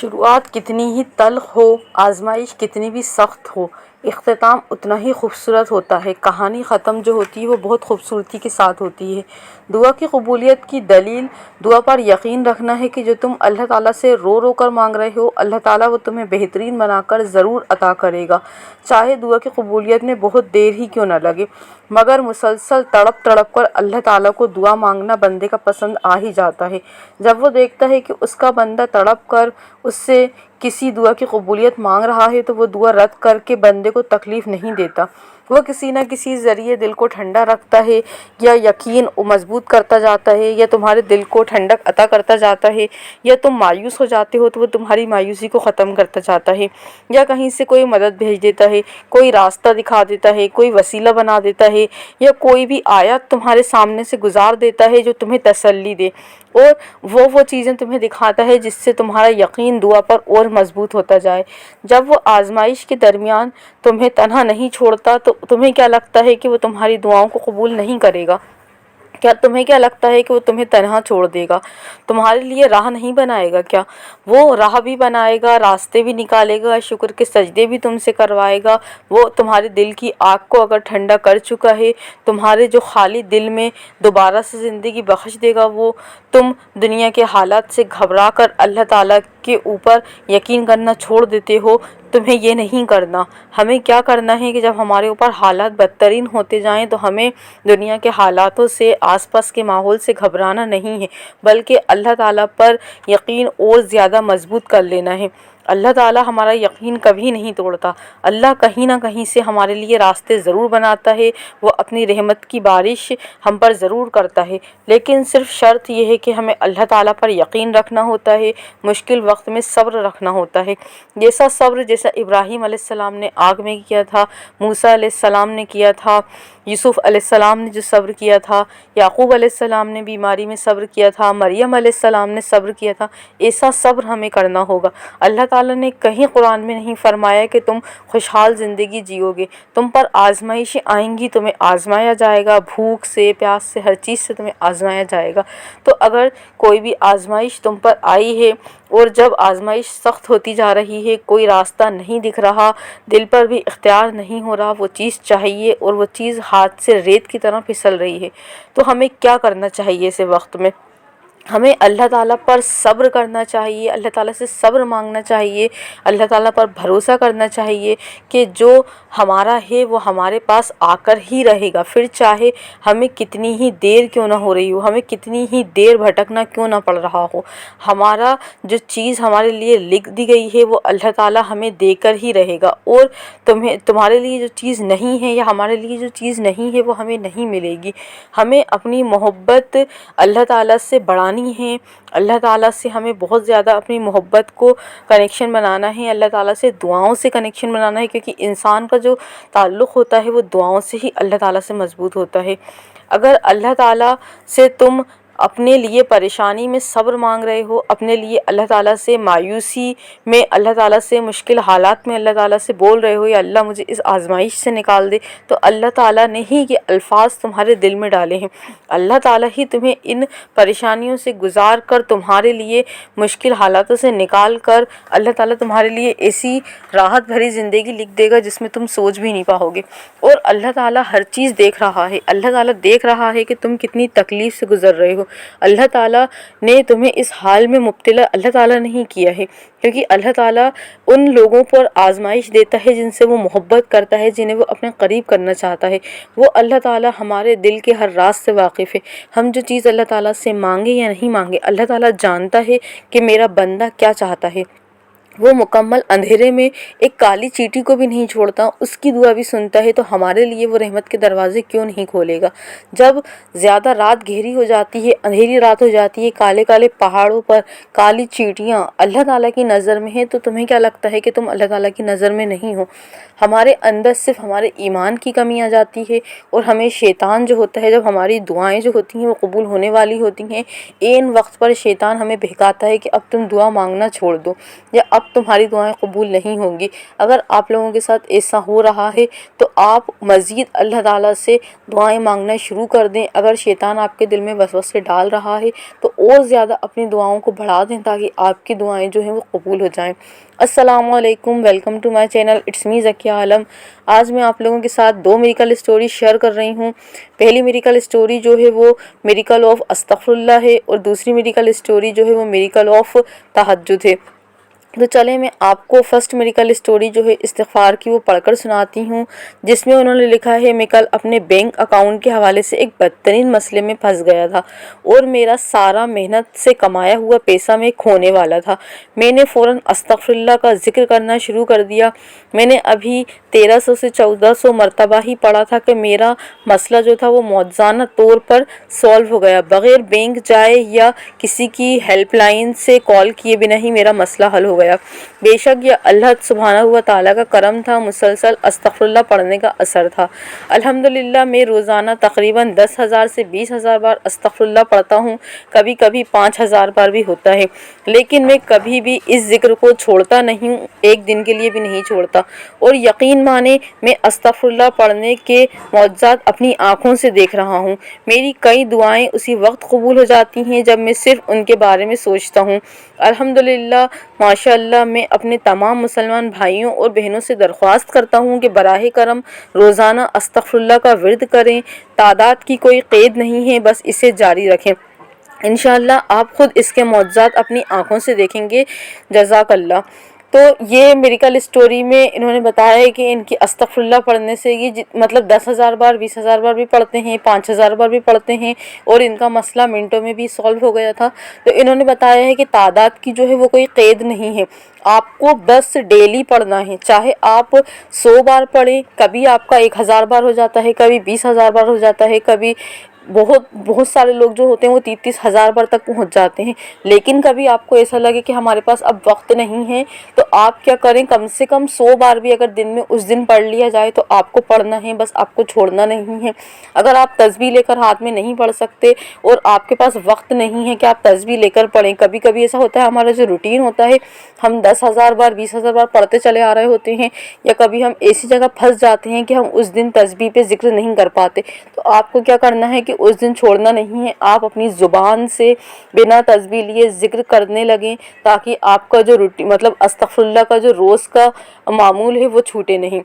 شروعات کتنی ہی تلخ ہو، آزمائش کتنی بھی سخت ہو، اختتام اتنا ہی خوبصورت ہوتا ہے۔ کہانی ختم جو ہوتی ہے وہ بہت خوبصورتی کے ساتھ ہوتی ہے۔ دعا کی قبولیت کی دلیل دعا پر یقین رکھنا ہے کہ جو تم اللہ تعالیٰ سے رو رو کر مانگ رہے ہو، اللہ تعالیٰ وہ تمہیں بہترین بنا کر ضرور عطا کرے گا، چاہے دعا کی قبولیت میں بہت دیر ہی کیوں نہ لگے۔ مگر مسلسل تڑپ تڑپ کر اللہ تعالیٰ کو دعا مانگنا بندے کا پسند آ ہی جاتا ہے۔ جب وہ دیکھتا ہے کہ اس کا بندہ تڑپ کر اس سے کسی دعا کی قبولیت مانگ رہا ہے تو وہ دعا رد کر کے بندے کو تکلیف نہیں دیتا، وہ کسی نہ کسی ذریعے دل کو ٹھنڈا رکھتا ہے، یا یقین مضبوط کرتا جاتا ہے، یا تمہارے دل کو ٹھنڈک عطا کرتا جاتا ہے، یا تم مایوس ہو جاتے ہو تو وہ تمہاری مایوسی کو ختم کرتا جاتا ہے، یا کہیں سے کوئی مدد بھیج دیتا ہے، کوئی راستہ دکھا دیتا ہے، کوئی وسیلہ بنا دیتا ہے، یا کوئی بھی آیت تمہارے سامنے سے گزار دیتا ہے جو تمہیں تسلی دے، اور وہ چیزیں تمہیں دکھاتا ہے جس سے تمہارا یقین دعا پر اور مضبوط ہوتا جائے۔ جب وہ آزمائش کے درمیان تمہیں تنہا نہیں چھوڑتا تو تمہیں کیا لگتا ہے کہ وہ تمہاری دعاؤں کو قبول نہیں کرے گا؟ کیا تمہیں کیا لگتا ہے کہ وہ تمہیں تنہا چھوڑ دے گا؟ تمہارے لیے راہ نہیں بنائے گا کیا؟ وہ راہ بھی بنائے گا، راستے بھی نکالے گا، شکر کے سجدے بھی تم سے کروائے گا۔ وہ تمہارے دل کی آگ کو اگر ٹھنڈا کر چکا ہے، تمہارے جو خالی دل میں دوبارہ سے زندگی بخش دے گا، وہ تم دنیا کے حالات سے گھبرا کر اللہ تعالیٰ کے اوپر یقین کرنا چھوڑ دیتے ہو۔ تمہیں یہ نہیں کرنا۔ ہمیں کیا کرنا ہے کہ جب ہمارے اوپر حالات بدترین ہوتے جائیں تو ہمیں دنیا کے حالاتوں سے، آس پاس کے ماحول سے گھبرانا نہیں ہے، بلکہ اللہ تعالیٰ پر یقین اور زیادہ مضبوط کر لینا ہے۔ اللہ تعالیٰ ہمارا یقین کبھی نہیں توڑتا۔ اللہ کہیں نہ کہیں سے ہمارے لیے راستے ضرور بناتا ہے، وہ اپنی رحمت کی بارش ہم پر ضرور کرتا ہے، لیکن صرف شرط یہ ہے کہ ہمیں اللہ تعالیٰ پر یقین رکھنا ہوتا ہے، مشکل وقت میں صبر رکھنا ہوتا ہے، جیسا صبر جیسا ابراہیم علیہ السلام نے آگ میں کیا تھا، موسیٰ علیہ السلام نے کیا تھا، یوسف علیہ السلام نے جو صبر کیا تھا، یعقوب علیہ السلام نے بیماری میں صبر کیا تھا، مریم علیہ السلام نے صبر کیا تھا، ایسا صبر ہمیں کرنا ہوگا۔ اللہ تعالیٰ نے کہیں قرآن میں نہیں فرمایا کہ تم خوشحال زندگی جیو گے، تم پر آزمائشیں آئیں گی، تمہیں آزمایا جائے گا، بھوک سے، پیاس سے، ہر چیز سے تمہیں آزمایا جائے گا۔ تو اگر کوئی بھی آزمائش تم پر آئی ہے اور جب آزمائش سخت ہوتی جا رہی ہے، کوئی راستہ نہیں دکھ رہا، دل پر بھی اختیار نہیں ہو رہا، وہ چیز چاہیے اور وہ چیز ہاتھ سے ریت کی طرح پھسل رہی ہے، تو ہمیں کیا کرنا چاہیے ایسے وقت میں؟ ہمیں اللہ تعالیٰ پر صبر کرنا چاہیے، اللہ تعالیٰ سے صبر مانگنا چاہیے، اللہ تعالیٰ پر بھروسہ کرنا چاہیے کہ جو ہمارا ہے وہ ہمارے پاس آ کر ہی رہے گا، پھر چاہے ہمیں کتنی ہی دیر کیوں نہ ہو رہی ہو، ہمیں کتنی ہی دیر بھٹکنا کیوں نہ پڑ رہا ہو، ہمارا جو چیز ہمارے لیے لکھ دی گئی ہے وہ اللہ تعالیٰ ہمیں دے کر ہی رہے گا، اور تمہارے لیے جو چیز نہیں ہے یا ہمارے لیے جو چیز نہیں ہے وہ ہمیں نہیں ملے گی۔ ہمیں اپنی محبت اللہ تعالیٰ سے بڑھانی ہے، اللہ تعالیٰ سے ہمیں بہت زیادہ اپنی محبت کو کنیکشن بنانا ہے، اللہ تعالیٰ سے دعاؤں سے کنیکشن بنانا ہے، کیونکہ انسان کا جو تعلق ہوتا ہے وہ دعاؤں سے ہی اللہ تعالیٰ سے مضبوط ہوتا ہے۔ اگر اللہ تعالیٰ سے تم اپنے لیے پریشانی میں صبر مانگ رہے ہو، اپنے لیے اللہ تعالیٰ سے مایوسی میں، اللہ تعالیٰ سے مشکل حالات میں اللہ تعالیٰ سے بول رہے ہو یا اللہ مجھے اس آزمائش سے نکال دے، تو اللہ تعالیٰ نے ہی یہ الفاظ تمہارے دل میں ڈالے ہیں، اللہ تعالیٰ ہی تمہیں ان پریشانیوں سے گزار کر، تمہارے لیے مشکل حالاتوں سے نکال کر، اللہ تعالیٰ تمہارے لیے ایسی راحت بھری زندگی لکھ دے گا جس میں تم سوچ بھی نہیں پاؤ گے، اور اللہ تعالیٰ ہر چیز دیکھ رہا ہے، اللہ تعالیٰ دیکھ رہا ہے کہ تم کتنی تکلیف سے گزر رہے ہو، اللہ تعالیٰ نے تمہیں اس حال میں مبتلا اللہ تعالیٰ نہیں کیا ہے، کیونکہ اللہ تعالیٰ ان لوگوں پر آزمائش دیتا ہے جن سے وہ محبت کرتا ہے، جنہیں وہ اپنے قریب کرنا چاہتا ہے۔ وہ اللہ تعالیٰ ہمارے دل کے ہر راز سے واقف ہے، ہم جو چیز اللہ تعالیٰ سے مانگے یا نہیں مانگے، اللہ تعالیٰ جانتا ہے کہ میرا بندہ کیا چاہتا ہے۔ وہ مکمل اندھیرے میں ایک کالی چیٹی کو بھی نہیں چھوڑتا، اس کی دعا بھی سنتا ہے، تو ہمارے لیے وہ رحمت کے دروازے کیوں نہیں کھولے گا؟ جب زیادہ رات گہری ہو جاتی ہے، اندھیری رات ہو جاتی ہے، کالے کالے پہاڑوں پر کالی چیٹیاں اللہ تعالیٰ کی نظر میں ہیں، تو تمہیں کیا لگتا ہے کہ تم اللہ تعالیٰ کی نظر میں نہیں ہو؟ ہمارے اندر صرف ہمارے ایمان کی کمی آ جاتی ہے، اور ہمیں شیطان جو ہوتا ہے، جب ہماری دعائیں جو ہوتی ہیں وہ قبول ہونے والی ہوتی ہیں، عین وقت پر شیطان ہمیں بہکاتا ہے کہ اب تم دعا مانگنا چھوڑ دو، یا اب اب تمہاری دعائیں قبول نہیں ہوں گی۔ اگر آپ لوگوں کے ساتھ ایسا ہو رہا ہے تو آپ مزید اللہ تعالیٰ سے دعائیں مانگنا شروع کر دیں۔ اگر شیطان آپ کے دل میں وسوسے ڈال رہا ہے تو اور زیادہ اپنی دعاؤں کو بڑھا دیں تاکہ آپ کی دعائیں جو ہیں وہ قبول ہو جائیں۔ السلام علیکم، welcome to my channel, it's me Zakia Alam. آج میں آپ لوگوں کے ساتھ 2 میریکل اسٹوری شیئر کر رہی ہوں۔ پہلی میریکل اسٹوری جو ہے وہ میریکل آف استغفر اللہ ہے، اور دوسری میریکل اسٹوری جو ہے وہ میریکل آف تہجد ہے۔ تو چلیں میں آپ کو فرسٹ میریکل اسٹوری جو ہے استغفار کی وہ پڑھ کر سناتی ہوں، جس میں انہوں نے لکھا ہے، میں کل اپنے بینک اکاؤنٹ کے حوالے سے ایک بدترین مسئلے میں پھنس گیا تھا اور میرا سارا محنت سے کمایا ہوا پیسہ میں کھونے والا تھا۔ میں نے فوراً استغفر اللہ کا ذکر کرنا شروع کر دیا۔ میں نے ابھی 1300 سے 1400 مرتبہ ہی پڑھا تھا کہ میرا مسئلہ جو تھا وہ معجزانہ طور پر سولو ہو گیا۔ بغیر بینک جائے یا کسی کی ہیلپ لائن سے کال کیے بنا ہی میرا مسئلہ حل ہو گیا۔ بے شک یہ اللہ سبحانہ و تعالیٰ کا کرم تھا، مسلسل استغفر اللہ پڑھنے کا اثر تھا۔ الحمدللہ میں روزانہ تقریباً 10,000 سے 20,000 بار استغفر اللہ پڑھتا ہوں، کبھی کبھی 5,000 بار بھی ہوتا ہے، لیکن میں کبھی بھی اس ذکر کو چھوڑتا نہیں ہوں، ایک دن کے لیے بھی نہیں چھوڑتا۔ اور یقین مانے میں استغفر اللہ پڑھنے کے معجزات اپنی آنکھوں سے دیکھ رہا ہوں۔ میری کئی دعائیں اسی وقت قبول ہو جاتی ہیں جب میں صرف ان کے بارے میں سوچتا ہوں۔ الحمدللہ، ماشاء اللہ، میں اپنے تمام مسلمان بھائیوں اور بہنوں سے درخواست کرتا ہوں کہ براہ کرم روزانہ استغفر اللہ کا ورد کریں۔ تعداد کی کوئی قید نہیں ہے، بس اسے جاری رکھیں، انشاءاللہ آپ خود اس کے معجزات اپنی آنکھوں سے دیکھیں گے۔ جزاک اللہ۔ تو یہ میریکل اسٹوری میں انہوں نے بتایا ہے کہ ان کی استغفر اللہ پڑھنے سے یہ مطلب 10,000 بار 20,000 بار بھی پڑھتے ہیں، 5,000 بار بھی پڑھتے ہیں، اور ان کا مسئلہ منٹوں میں بھی سولو ہو گیا تھا۔ تو انہوں نے بتایا ہے کہ تعداد کی جو ہے وہ کوئی قید نہیں ہے، آپ کو بس ڈیلی پڑھنا ہے، چاہے آپ 100 بار پڑھیں، کبھی آپ کا 1,000 بار ہو جاتا ہے، کبھی 20,000 بار ہو جاتا ہے، کبھی بہت سارے لوگ جو ہوتے ہیں وہ 30,000 بار تک پہنچ جاتے ہیں۔ لیکن کبھی آپ کو ایسا لگے کہ ہمارے پاس اب وقت نہیں ہے تو آپ کیا کریں، کم سے کم 100 بار بھی اگر دن میں اس دن پڑھ لیا جائے تو آپ کو پڑھنا ہے، بس آپ کو چھوڑنا نہیں ہے۔ اگر آپ تسبیح لے کر ہاتھ میں نہیں پڑھ سکتے اور آپ کے پاس وقت نہیں ہے کہ آپ تسبیح لے کر پڑھیں، کبھی کبھی ایسا ہوتا ہے ہمارا جو روٹین ہوتا ہے ہم 10,000 بار 20,000 بار پڑھتے چلے آ رہے ہوتے ہیں، یا کبھی ہم ایسی جگہ پھنس جاتے ہیں کہ ہم اس دن تسبیح پہ ذکر نہیں کر پاتے، تو آپ کو کیا کرنا ہے کہ اس دن چھوڑنا نہیں ہے، آپ اپنی زبان سے بنا تسبیح لیے ذکر کرنے لگیں تاکہ آپ کا جو مطلب استغفر اللہ کا جو روز کا معمول ہے وہ چھوٹے نہیں۔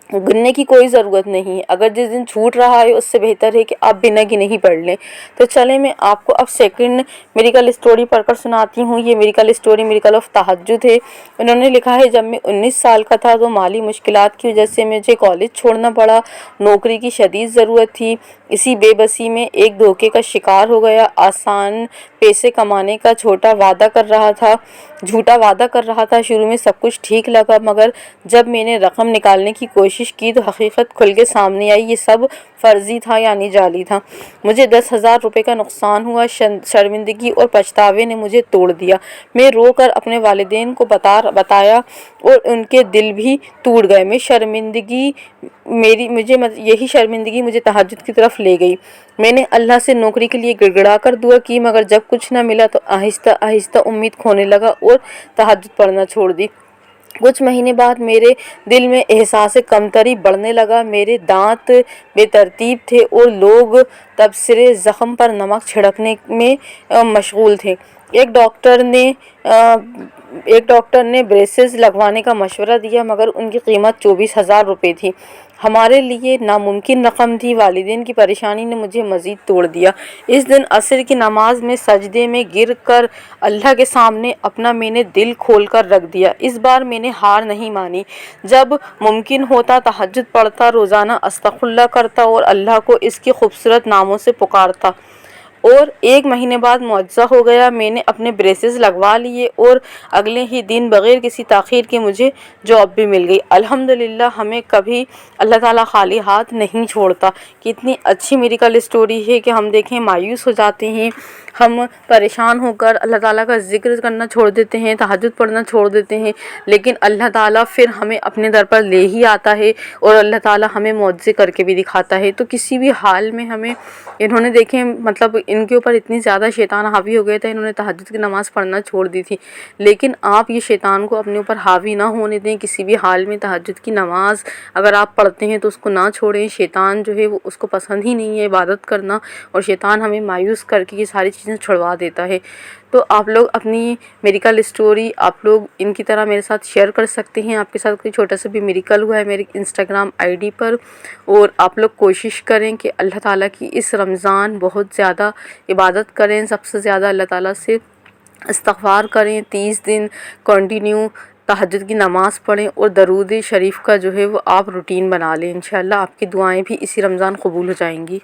گننے کی کوئی ضرورت نہیں ہے، اگر جس دن چھوٹ رہا ہے اس سے بہتر ہے کہ آپ بنا گنے ہی پڑھ لیں۔ تو چلیں میں آپ کو اب سیکنڈ میریکل اسٹوری پڑھ کر سناتی ہوں۔ یہ میریکل اسٹوری میریکل آف تہجد ہے۔ انہوں نے لکھا ہے، جب میں 19 سال کا تھا تو مالی مشکلات کی وجہ سے مجھے کالج چھوڑنا پڑا، نوکری کی شدید ضرورت تھی، اسی بے بسی میں ایک دھوکے کا شکار ہو گیا، آسان پیسے کمانے کا جھوٹا وعدہ کر رہا تھا۔ شروع میں سب کچھ ٹھیک لگا، مگر جب میں نے رقم نکالنے کی کوشش کی تو حقیقت کھل کے سامنے آئی، یہ سب فرضی تھا یعنی جعلی تھا۔ مجھے 10,000 روپے کا نقصان ہوا، شرمندگی اور پچھتاوے نے مجھے توڑ دیا۔ میں رو کر اپنے والدین کو بتایا اور ان کے دل بھی ٹوٹ گئے۔ یہی شرمندگی مجھے تہجد کی طرف لے گئی۔ میں نے اللہ سے نوکری کے لیے گڑ گڑا کر دعا کی، مگر جب کچھ نہ ملا تو آہستہ آہستہ امید کھونے لگا اور تہجد پڑھنا چھوڑ دی۔ کچھ مہینے بعد میرے دل میں احساس کمتری بڑھنے لگا، میرے دانت بے ترتیب تھے اور لوگ تبصرے زخم پر نمک چھڑکنے میں مشغول تھے۔ ایک ڈاکٹر نے بریسز لگوانے کا مشورہ دیا، مگر ان کی قیمت 24,000 روپے تھی، ہمارے لیے ناممکن رقم تھی۔ والدین کی پریشانی نے مجھے مزید توڑ دیا۔ اس دن عصر کی نماز میں سجدے میں گر کر اللہ کے سامنے اپنا میں نے دل کھول کر رکھ دیا۔ اس بار میں نے ہار نہیں مانی، جب ممکن ہوتا تہجد پڑھتا، روزانہ استغفر اللہ کرتا اور اللہ کو اس کے خوبصورت ناموں سے پکارتا۔ اور 1 مہینے بعد معجزہ ہو گیا، میں نے اپنے بریسز لگوا لیے اور اگلے ہی دن بغیر کسی تاخیر کے مجھے جاب بھی مل گئی۔ الحمدللہ، ہمیں کبھی اللہ تعالیٰ خالی ہاتھ نہیں چھوڑتا۔ کتنی اچھی میریکل اسٹوری ہے کہ ہم دیکھیں مایوس ہو جاتے ہیں، ہم پریشان ہو کر اللہ تعالیٰ کا ذکر کرنا چھوڑ دیتے ہیں، تہجد پڑھنا چھوڑ دیتے ہیں، لیکن اللہ تعالیٰ پھر ہمیں اپنے در پر لے ہی آتا ہے اور اللہ تعالیٰ ہمیں معجزے کر کے بھی دکھاتا ہے۔ تو کسی بھی حال میں ہمیں انہوں نے دیکھیں مطلب ان کے اوپر اتنی زیادہ شیطان حاوی ہو گئے تھے، انہوں نے تہجد کی نماز پڑھنا چھوڑ دی تھی۔ لیکن آپ یہ شیطان کو اپنے اوپر حاوی نہ ہونے دیں کسی بھی حال میں۔ تہجد کی نماز اگر آپ پڑھتے ہیں تو اس کو نہ چھوڑیں۔ شیطان جو ہے وہ اس کو پسند ہی نہیں ہے عبادت کرنا، اور شیطان ہمیں مایوس کر کے یہ ساری چیزیں چھڑوا دیتا ہے۔ تو آپ لوگ اپنی میریکل اسٹوری آپ لوگ ان کی طرح میرے ساتھ شیئر کر سکتے ہیں۔ آپ کے ساتھ کوئی چھوٹا سا بھی میریکل ہوا ہے میری انسٹاگرام آئی ڈی پر، اور آپ لوگ کوشش کریں کہ اللہ تعالیٰ کی اس رمضان بہت زیادہ عبادت کریں، سب سے زیادہ اللہ تعالیٰ سے استغفار کریں، 30 دن کنٹینیو تہجد کی نماز پڑھیں، اور درود شریف کا جو ہے وہ آپ روٹین بنا لیں۔ انشاءاللہ آپ کی دعائیں بھی اسی رمضان قبول ہو جائیں گی۔